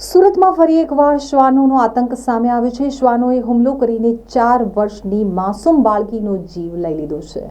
સુરતમાં ફરી એકવાર શ્વાનોનો આતંક સામે આવ્યો છે। શ્વાનોએ હુમલો કરીને 4 વર્ષની માસૂમ બાળકીનો જીવ લઈ લીધો છે।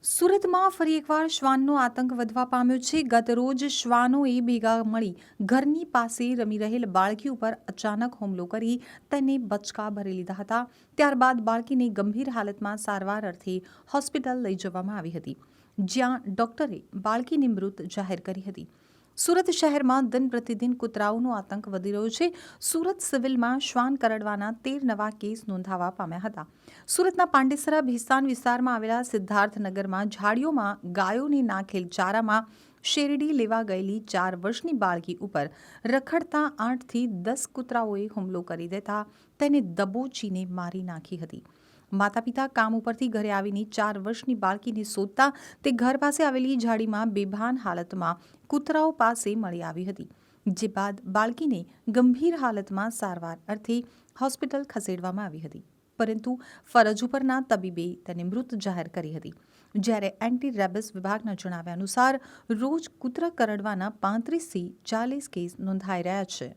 સુરતમાં ફરી એકવાર શ્વાનનો આતંક વધવા પામ્યો છે। ગત રોજ શ્વાનોએ ભેગા મળી ઘરની પાસે રમી રહેલ બાળકી ઉપર અચાનક હુમલો કરી તેને બચકા ભરી લીધા હતા। ત્યારબાદ બાળકીને ગંભીર હાલતમાં સારવાર અર્થે હોસ્પિટલ લઈ જવામાં આવી હતી, જ્યાં ડોક્ટરે બાળકીને મૃત જાહેર કરી હતી। સુરત શહેરમાં દિન પ્રતિદિન કૂતરાઓનો આતંક વધી રહ્યો છે। સુરત સિવિલમાં શ્વાન કરડવાના 13 નવા કેસ નોંધાવા પામ્યા હતા। સુરતના પાંડેસરા ભિસ્તાન વિસ્તારમાં આવેલા સિદ્ધાર્થનગરમાં ઝાડીઓમાં ગાયોને નાખેલ ચારામાં શેરડી લેવા ગયેલી 4 વર્ષની બાળકી ઉપર રખડતા 8 થી 10 કૂતરાઓએ હુમલો કરી દેતા તેને દબોચીને મારી નાખી હતી। માતા પિતા કામ ઉપરથી ઘરે આવીને 4 વર્ષની બાળકીને શોધતા તે ઘર પાસે આવેલી ઝાડીમાં બેભાન હાલતમાં કૂતરાઓ પાસે મળી આવી હતી, જે બાદ બાળકીને ગંભીર હાલતમાં સારવાર અર્થે હોસ્પિટલ ખસેડવામાં આવી હતી, પરંતુ ફરજ ઉપરના તબીબે તેને મૃત જાહેર કરી હતી। જ્યારે એન્ટી રેબિસ વિભાગના જણાવ્યા અનુસાર રોજ કૂતરા કરડવાના 35 થી 40 કેસ નોંધાઈ રહ્યા છે।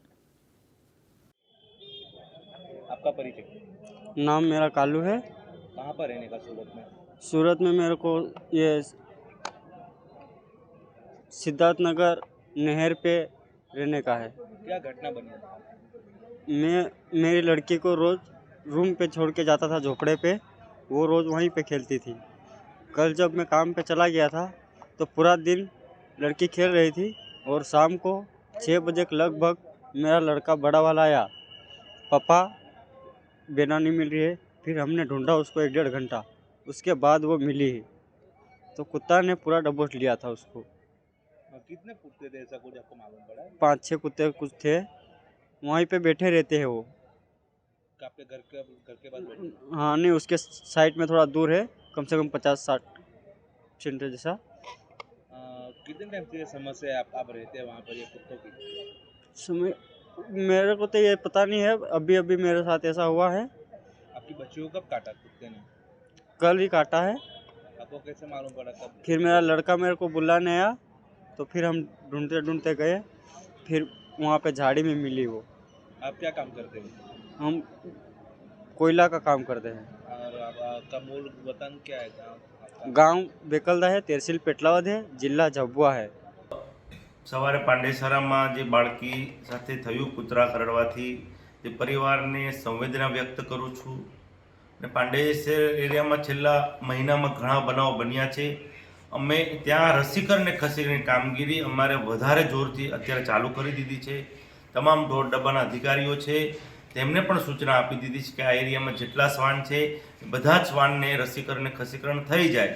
आपका परिचय? नाम मेरा कालू है। कहाँ पर रहने का सूरत में? सूरत में मेरे को ये सिद्धार्थनगर नहर पे रहने का है। क्या घटना बनी? मैं मेरी लड़की को रोज़ रूम पे छोड़ के जाता था झोपड़े पे, वो रोज़ वहीं पे खेलती थी। कल जब मैं काम पे चला गया था तो पूरा दिन लड़की खेल रही थी और शाम को 6 बजे के लगभग मेरा लड़का बड़ा वाला आया, पापा बेना नहीं मिल रही है। फिर हमने ढूंढा उसको 1-1.5 घंटा, उसके बाद वो मिली ही, तो कुत्ता ने पूरा दबोच लिया था उसको। कितने कुत्ते थे, ऐसा कुछ आपको मालूम पड़ा? 5-6 कुत्ते कुछ थे, वहीं पे बैठे रहते हैं वो। आपके घर के पास बैठे? हाँ नहीं, उसके साइड में थोड़ा दूर है, कम से कम 50-60 सेंटर जैसा। कितने टाइम से समस्या है आप रहते हैं वहाँ पर ये कुत्तों की? समय मेरे को तो ये पता नहीं है, अभी अभी मेरे साथ ऐसा हुआ है। आपकी बच्ची को कब काटा कुत्ते ने? कल ही काटा है। आपको कैसे मालूम पड़ा कब? फिर मेरा लड़का मेरे को बुलाने आया, तो फिर हम ढूंढते ढूंढते गए, फिर वहाँ पे झाड़ी में मिली वो। आप क्या काम करते हैं? हम कोयला का काम करते हैं। और आपका मूल वतन क्या है? गांव बेकलदा है, तहसील पेटलावद है, जिला झाबुआ है। સવારે પાંડેસરામાં જે બાળકી સાથે થયું કૂતરા કરડવાથી તે પરિવારને સંવેદના વ્યક્ત કરું છું અને પાંડેસર એરિયામાં છેલ્લા મહિનામાં ઘણા બનાવો બન્યા છે। અમે ત્યાં રસીકરણ ખસેડવાની કામગીરી અમારે વધારે જોરથી અત્યારે ચાલુ કરી દીધી છે। તમામ ઢોર ડબ્બાના અધિકારીઓ છે તેમને પણ સૂચના આપી દીધી છે કે આ એરિયામાં જેટલા શ્વાન છે બધા જ શ્વાનને રસીકરણ ખસીકરણ થઈ જાય।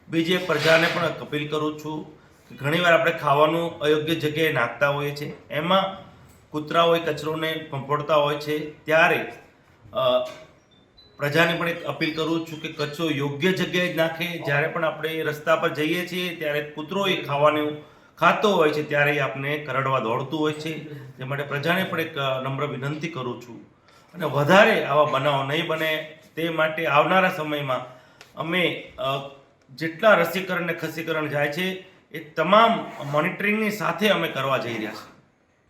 બીજી એક પ્રજાને પણ અપીલ કરું છું કે ઘણીવાર આપણે ખાવાનું અયોગ્ય જગ્યાએ નાખતા હોઈએ છીએ, એમાં કૂતરાઓ એ કચરોને ફંફોડતા હોય છે, ત્યારે પ્રજાને પણ એક અપીલ કરું છું કે કચરો યોગ્ય જગ્યાએ જ નાખે। જ્યારે પણ આપણે રસ્તા પર જઈએ છીએ ત્યારે કૂતરો એ ખાવાનું ખાતો હોય છે ત્યારે આપણે કરડવા દોડતું હોય છે। તે માટે પ્રજાને પણ એક નમ્ર વિનંતી કરું છું અને વધારે આવા બનાવો નહીં બને તે માટે આવનારા સમયમાં અમે જેટલા રસીકરણ ને ખસીકરણ જાય છે એ તમામ મોનિટરિંગની સાથે અમે કરવા જઈ રહ્યા છીએ।